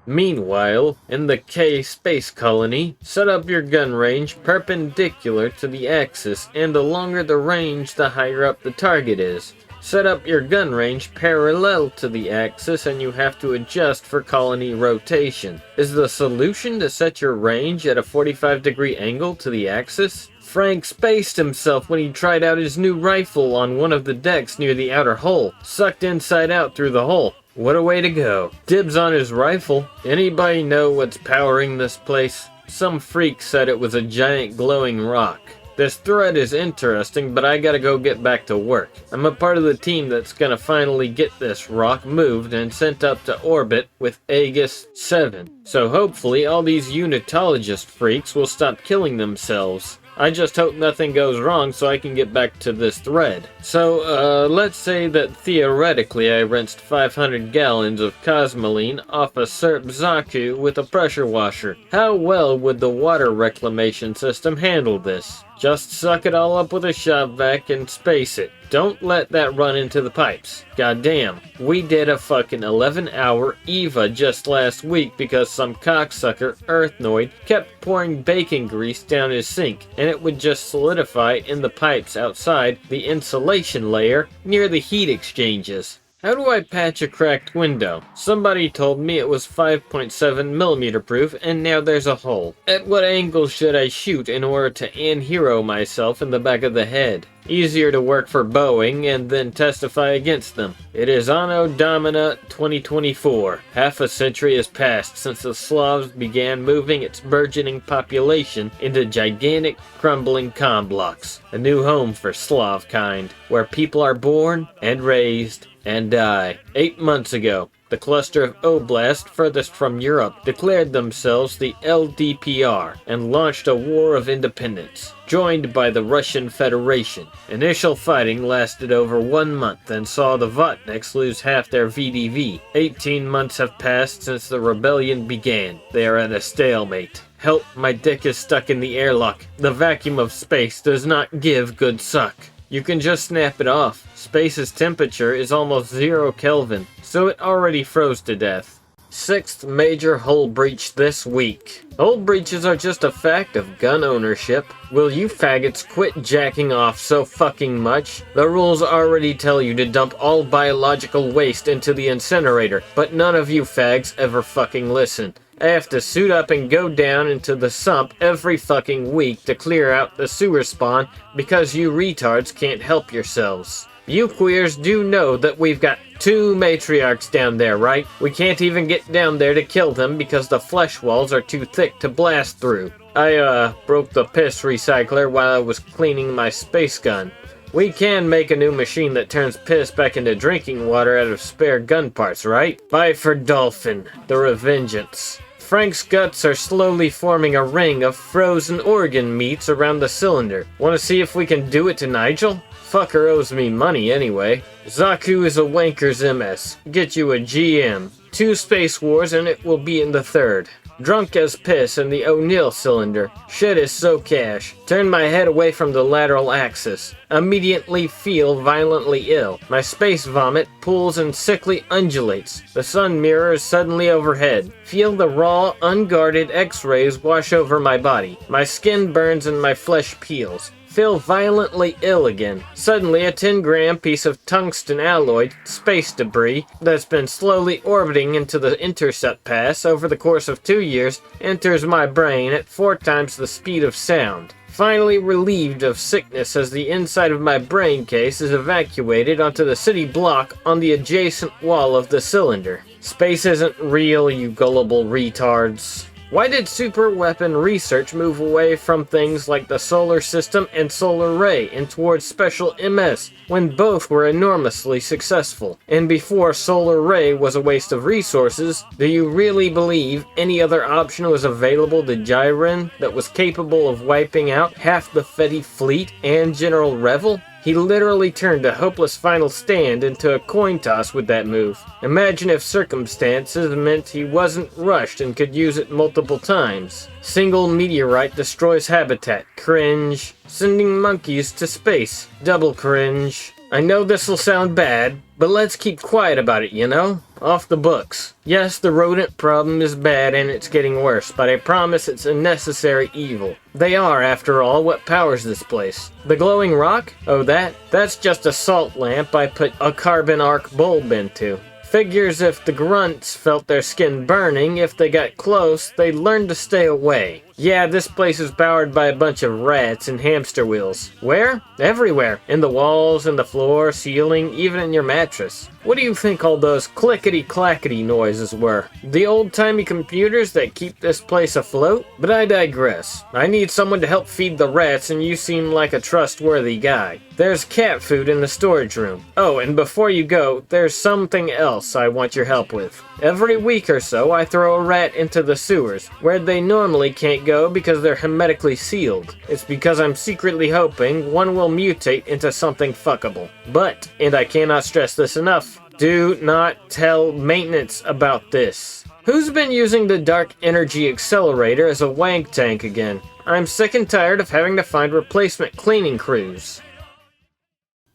Meanwhile, in the K space colony, set up your gun range perpendicular to the axis, and the longer the range, the higher up the target is. Set up your gun range parallel to the axis and you have to adjust for colony rotation. Is the solution to set your range at a 45-degree angle to the axis? Frank spaced himself when he tried out his new rifle on one of the decks near the outer hull, sucked inside out through the hole. What a way to go. Dibs on his rifle. Anybody know what's powering this place? Some freak said it was a giant glowing rock. This thread is interesting, but I gotta go get back to work. I'm a part of the team that's gonna finally get this rock moved and sent up to orbit with Aegis 7. So hopefully all these unitologist freaks will stop killing themselves. I just hope nothing goes wrong so I can get back to this thread. So, let's say that theoretically I rinsed 500 gallons of cosmoline off a Serp Zaku with a pressure washer. How well would the water reclamation system handle this? Just suck it all up with a shop vac and space it. Don't let that run into the pipes. Goddamn, we did a fucking 11-hour EVA just last week because some cocksucker Earthnoid kept pouring bacon grease down his sink, and it would just solidify in the pipes outside the insulation layer near the heat exchanges. How do I patch a cracked window? Somebody told me it was 5.7mm proof and now there's a hole. At what angle should I shoot in order to anhero myself in the back of the head? Easier to work for Boeing and then testify against them. It is Anno Domini 2024. Half a century has passed since the Slavs began moving its burgeoning population into gigantic, crumbling comm blocks. A new home for Slav kind, where people are born and raised and die. 8 months ago, the cluster of oblasts furthest from Europe declared themselves the LDPR and launched a war of independence, joined by the Russian Federation. Initial fighting lasted over 1 month and saw the Votniks lose half their VDV. 18 months have passed since the rebellion began. They are at a stalemate. Help, my dick is stuck in the airlock. The vacuum of space does not give good suck. You can just snap it off. Space's temperature is almost 0 Kelvin, so it already froze to death. 6th major hull breach this week. Hull breaches are just a fact of gun ownership. Will you faggots quit jacking off so fucking much? The rules already tell you to dump all biological waste into the incinerator, but none of you fags ever fucking listen. I have to suit up and go down into the sump every fucking week to clear out the sewer spawn because you retards can't help yourselves. You queers do know that we've got 2 matriarchs down there, right? We can't even get down there to kill them because the flesh walls are too thick to blast through. I, broke the piss recycler while I was cleaning my space gun. We can make a new machine that turns piss back into drinking water out of spare gun parts, right? Bye for Dolphin, the Revengeance. Frank's guts are slowly forming a ring of frozen organ meats around the cylinder. Want to see if we can do it to Nigel? Fucker owes me money anyway. Zaku is a wanker's MS. Get you a GM. 2 Space Wars and it will be in the 3rd. Drunk as piss in the O'Neill cylinder. Shit is so cash. Turn my head away from the lateral axis. Immediately feel violently ill. My space vomit pools and sickly undulates. The sun mirror is suddenly overhead. Feel the raw, unguarded X-rays wash over my body. My skin burns and my flesh peels. Feel violently ill again. Suddenly a 10-gram piece of tungsten alloyed space debris that's been slowly orbiting into the intercept pass over the course of 2 years enters my brain at 4 times the speed of sound. Finally relieved of sickness as the inside of my brain case is evacuated onto the city block on the adjacent wall of the cylinder. Space isn't real, you gullible retards. Why did superweapon research move away from things like the solar system and solar ray and towards special MS when both were enormously successful? And before solar ray was a waste of resources, do you really believe any other option was available to Jiren that was capable of wiping out half the Fetty fleet and General Revel? He literally turned a hopeless final stand into a coin toss with that move. Imagine if circumstances meant he wasn't rushed and could use it multiple times. Single meteorite destroys habitat. Cringe. Sending monkeys to space. Double cringe. I know this'll sound bad, but let's keep quiet about it, you know? Off the books. Yes, the rodent problem is bad and it's getting worse, but I promise it's a necessary evil. They are, after all, what powers this place. The glowing rock? Oh, that's just a salt lamp I put a carbon arc bulb into. Figures if the grunts felt their skin burning, if they got close, they'd learn to stay away. Yeah, this place is powered by a bunch of rats and hamster wheels. Where? Everywhere. In the walls, in the floor, ceiling, even in your mattress. What do you think all those clickety-clackety noises were? The old-timey computers that keep this place afloat? But I digress. I need someone to help feed the rats, and you seem like a trustworthy guy. There's cat food in the storage room. Oh, and before you go, there's something else I want your help with. Every week or so, I throw a rat into the sewers, where they normally can't go because they're hermetically sealed. It's because I'm secretly hoping one will mutate into something fuckable. But, and I cannot stress this enough, do not tell maintenance about this. Who's been using the dark energy accelerator as a wank tank again? I'm sick and tired of having to find replacement cleaning crews.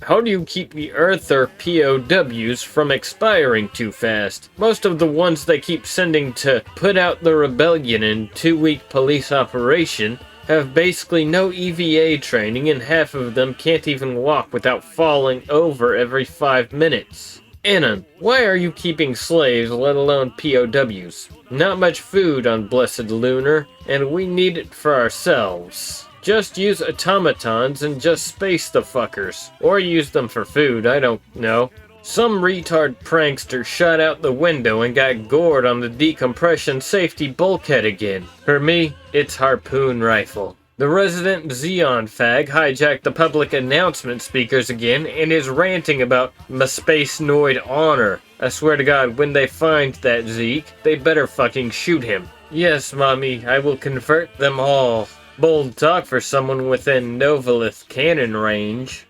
How do you keep the Earth or POWs from expiring too fast? Most of the ones they keep sending to put out the rebellion in 2-week police operation have basically no EVA training, and half of them can't even walk without falling over every 5 minutes. Anon, why are you keeping slaves, let alone POWs? Not much food on blessed Lunar, and we need it for ourselves. Just use automatons and just space the fuckers. Or use them for food, I don't know. Some retard prankster shot out the window and got gored on the decompression safety bulkhead again. For me, it's harpoon rifle. The resident Xeon fag hijacked the public announcement speakers again and is ranting about my Space Noid honor. I swear to God, when they find that Zeke, they better fucking shoot him. Yes, mommy, I will convert them all. Bold talk for someone within Novalith cannon range.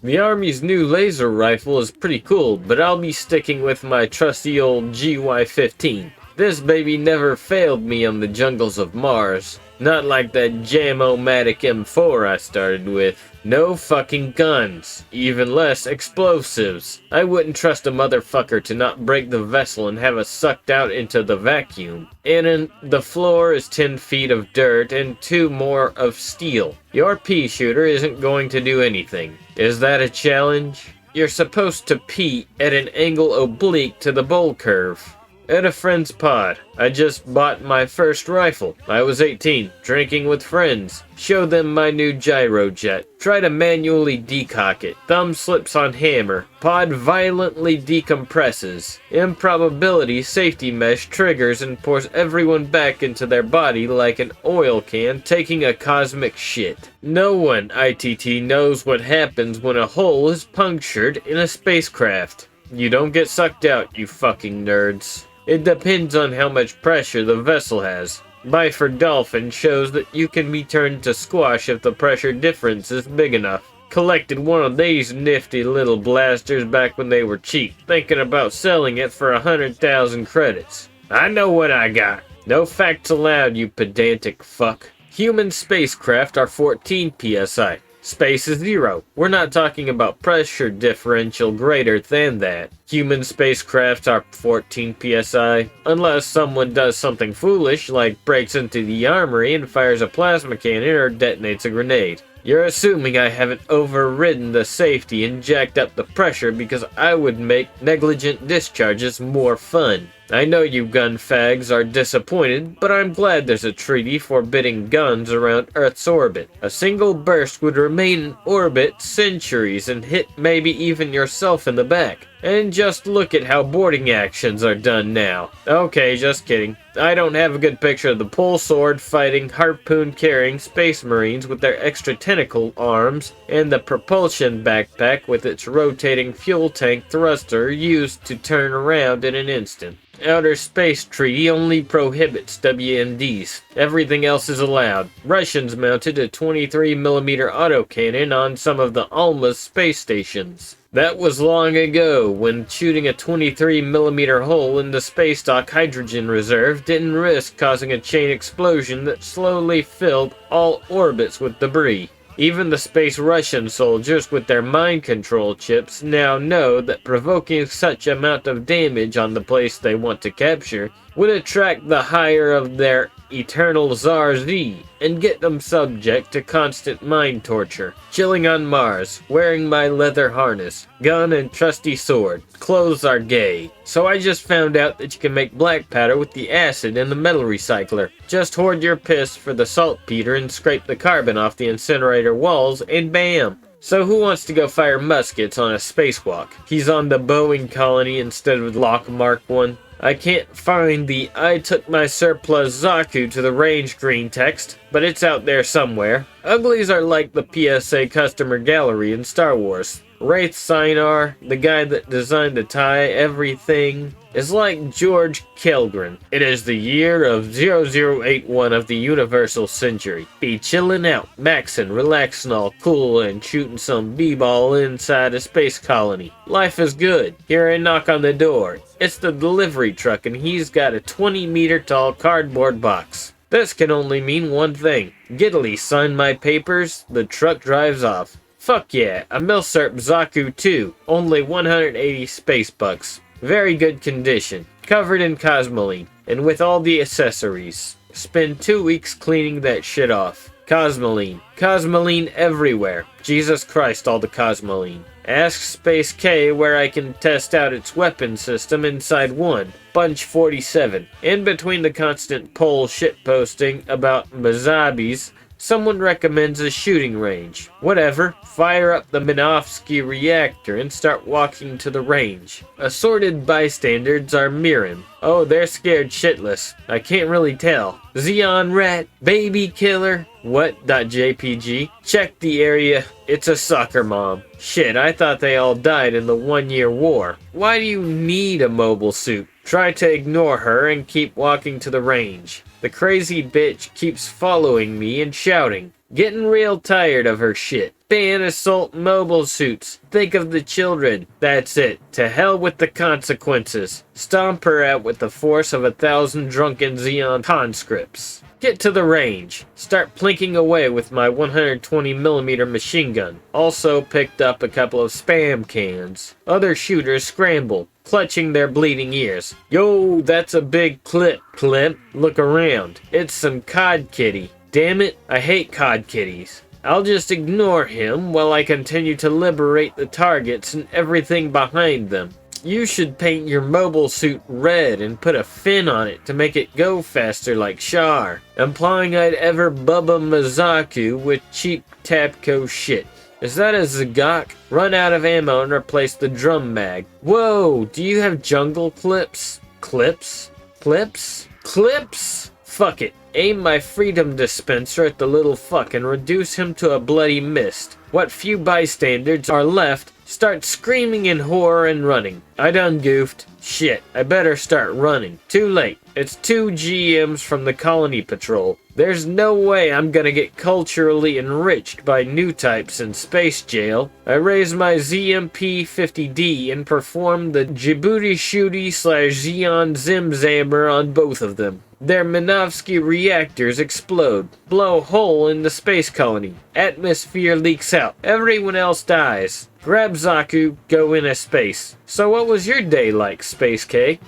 The Army's new laser rifle is pretty cool, but I'll be sticking with my trusty old GY-15. This baby never failed me on the jungles of Mars. Not like that Jam-O-Matic M4 I started with. No fucking guns. Even less explosives. I wouldn't trust a motherfucker to not break the vessel and have us sucked out into the vacuum. And the floor is 10 feet of dirt and 2 more of steel. Your pea shooter isn't going to do anything. Is that a challenge? You're supposed to pee at an angle oblique to the bowl curve. At a friend's pod. I just bought my first rifle. I was 18, drinking with friends. Show them my new gyro jet. Try to manually decock it. Thumb slips on hammer. Pod violently decompresses. Improbability safety mesh triggers and pours everyone back into their body like an oil can taking a cosmic shit. No one, ITT, knows what happens when a hole is punctured in a spacecraft. You don't get sucked out, you fucking nerds. It depends on how much pressure the vessel has. Byford Dolphin shows that you can be turned to squash if the pressure difference is big enough. Collected one of these nifty little blasters back when they were cheap, thinking about selling it for 100,000 credits. I know what I got. No facts allowed, you pedantic fuck. Human spacecraft are 14 psi. Space is 0. We're not talking about pressure differential greater than that. Human spacecraft are 14 psi, unless someone does something foolish like breaks into the armory and fires a plasma cannon or detonates a grenade. You're assuming I haven't overridden the safety and jacked up the pressure because I would make negligent discharges more fun. I know you gun fags are disappointed, but I'm glad there's a treaty forbidding guns around Earth's orbit. A single burst would remain in orbit centuries and hit maybe even yourself in the back. And just look at how boarding actions are done now. Okay, just kidding. I don't have a good picture of the pole sword fighting, harpoon carrying space marines with their extra tentacle arms and the propulsion backpack with its rotating fuel tank thruster used to turn around in an instant. Outer Space Treaty only prohibits WMDs. Everything else is allowed. Russians mounted a 23mm autocannon on some of the Alma's space stations. That was long ago, when shooting a 23mm hole in the space dock hydrogen reserve didn't risk causing a chain explosion that slowly filled all orbits with debris. Even the space Russian soldiers with their mind control chips now know that provoking such amount of damage on the place they want to capture would attract the hire of their eternal Tsar Z and get them subject to constant mind torture. Chilling on Mars, wearing my leather harness, gun and trusty sword. Clothes are gay. So I just found out that you can make black powder with the acid in the metal recycler. Just hoard your piss for the saltpeter and scrape the carbon off the incinerator walls and bam! So who wants to go fire muskets on a spacewalk? He's on the Boeing colony instead of Lock Mark 1. I can't find the I took my surplus Zaku to the range Greentext, but it's out there somewhere. Uglies are like the PSA customer gallery in Star Wars. Wraith Sinar, the guy that designed the tie everything, is like George Kelgren. It is the year of 0081 of the Universal Century. Be chillin' out, maxin', relaxin' all cool and shooting some b-ball inside a space colony. Life is good. Hear a knock on the door. It's the delivery truck and he's got a 20-meter tall cardboard box. This can only mean one thing. Giddily sign my papers, the truck drives off. Fuck yeah, a Milsurp Zaku 2, only 180 space bucks. Very good condition, covered in cosmoline, and with all the accessories. Spend 2 weeks cleaning that shit off. Cosmoline. Cosmoline everywhere. Jesus Christ, all the cosmoline. Ask Space K where I can test out its weapon system inside one. Bunch 47. In between the constant poll shitposting about Mazabis, someone recommends a shooting range. Whatever, fire up the Minovsky reactor and start walking to the range. Assorted bystanders are Miran. Oh, they're scared shitless. I can't really tell. Xeon rat, baby killer. What.jpg? Check the area. It's a soccer mom. Shit, I thought they all died in the 1-year war. Why do you need a mobile suit? Try to ignore her and keep walking to the range. The crazy bitch keeps following me and shouting. Getting real tired of her shit. Ban assault mobile suits. Think of the children. That's it. To hell with the consequences. Stomp her out with the force of 1,000 drunken Xeon conscripts. Get to the range. Start plinking away with my 120mm machine gun. Also picked up a couple of spam cans. Other shooters scramble, clutching their bleeding ears. Yo, that's a big clip, Clint. Look around. It's some cod kitty. Damn it, I hate cod kitties. I'll just ignore him while I continue to liberate the targets and everything behind them. You should paint your mobile suit red and put a fin on it to make it go faster like Char, implying I'd ever Bubba Mazaku with cheap Tapco shit. Is that a Zagok? Run out of ammo and replace the drum mag. Whoa, do you have jungle clips? Clips? Clips? Clips? Fuck it. Aim my freedom dispenser at the little fuck and reduce him to a bloody mist. What few bystanders are left start screaming in horror and running. I done goofed. Shit, I better start running. Too late. It's 2 GMs from the colony patrol. There's no way I'm gonna get culturally enriched by new types in space jail. I raise my ZMP-50D and perform the Djibouti shooty / Xeon Zimzammer on both of them. Their Minovsky reactors explode. Blow a hole in the space colony. Atmosphere leaks out. Everyone else dies. Grab Zaku, go into space. So what was your day like, Space K?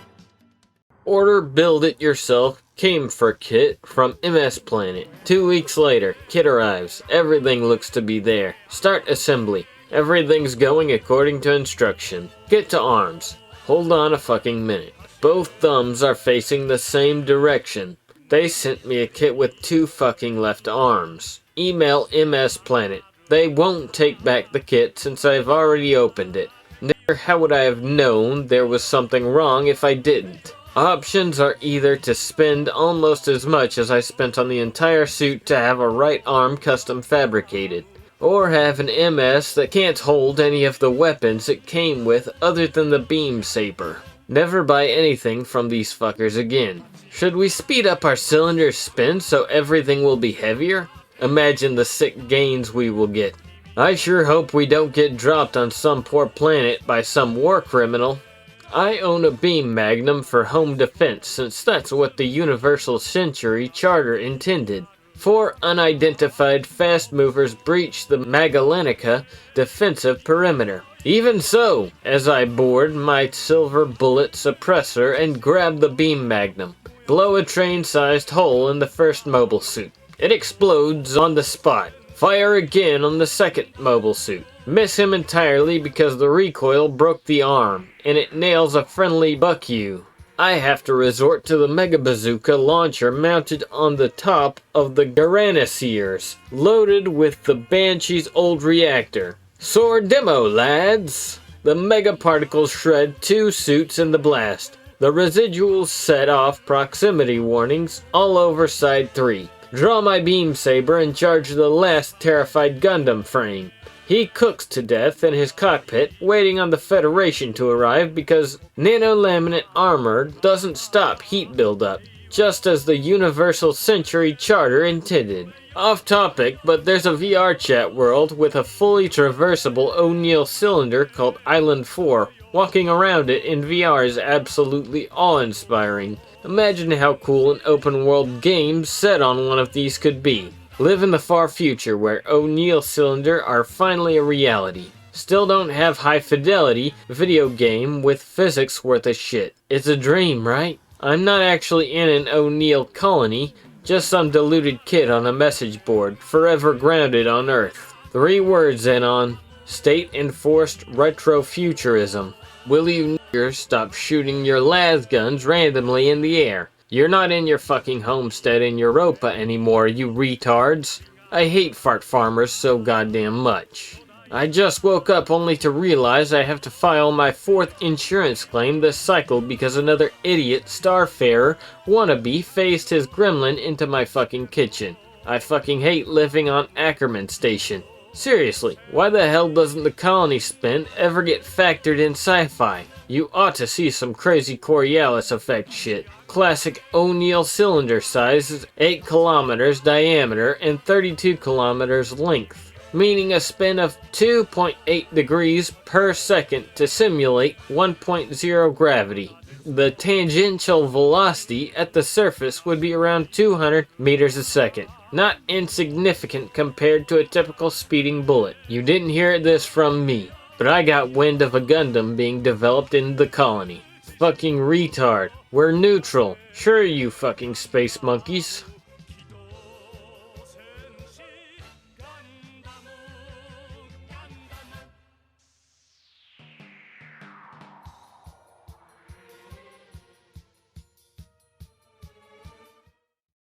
Order build it yourself came for kit from MS Planet. 2 weeks later, kit arrives. Everything looks to be there. Start assembly. Everything's going according to instruction. Get to arms. Hold on a fucking minute. Both thumbs are facing the same direction. They sent me a kit with 2 fucking left arms. Email MS Planet. They won't take back the kit since I've already opened it. Never how would I have known there was something wrong if I didn't? Options are either to spend almost as much as I spent on the entire suit to have a right arm custom fabricated, or have an MS that can't hold any of the weapons it came with other than the beam saber. Never buy anything from these fuckers again. Should we speed up our cylinder spin so everything will be heavier? Imagine the sick gains we will get. I sure hope we don't get dropped on some poor planet by some war criminal. I own a beam magnum for home defense since that's what the Universal Century Charter intended. 4 unidentified fast movers breached the Magallanica defensive perimeter. Even so, as I board my silver bullet suppressor and grab the beam magnum, blow a train-sized hole in the first mobile suit. It explodes on the spot. Fire again on the second mobile suit. Miss him entirely because the recoil broke the arm, and it nails a friendly buck you. I have to resort to the Mega Bazooka launcher mounted on the top of the Garanasiers, loaded with the Banshee's old reactor. Sword demo, lads! The Mega Particles shred 2 suits in the blast. The residuals set off proximity warnings all over Side 3. Draw my beam saber and charge the last terrified Gundam frame. He cooks to death in his cockpit, waiting on the Federation to arrive because nanolaminate armor doesn't stop heat buildup, just as the Universal Century Charter intended. Off topic, but there's a VR chat world with a fully traversable O'Neill cylinder called Island 4. Walking around it in VR is absolutely awe-inspiring. Imagine how cool an open-world game set on one of these could be. Live in the far future where O'Neill cylinder are finally a reality. Still don't have high-fidelity video game with physics worth a shit. It's a dream, right? I'm not actually in an O'Neill colony, just some deluded kid on a message board, forever grounded on Earth. 3 words, Zenon. State-enforced retrofuturism. Will you niggers stop shooting your las guns randomly in the air? You're not in your fucking homestead in Europa anymore, you retards. I hate fart farmers so goddamn much. I just woke up only to realize I have to file my 4th insurance claim this cycle because another idiot starfarer wannabe phased his gremlin into my fucking kitchen. I fucking hate living on Ackerman Station. Seriously, why the hell doesn't the colony spin ever get factored in sci-fi? You ought to see some crazy Coriolis effect shit. Classic O'Neill cylinder size is 8 kilometers diameter and 32 kilometers length, meaning a spin of 2.8 degrees per second to simulate 1.0 gravity. The tangential velocity at the surface would be around 200 meters a second. Not insignificant compared to a typical speeding bullet. You didn't hear this from me, but I got wind of a Gundam being developed in the colony. Fucking retard. We're neutral. Sure, you fucking space monkeys.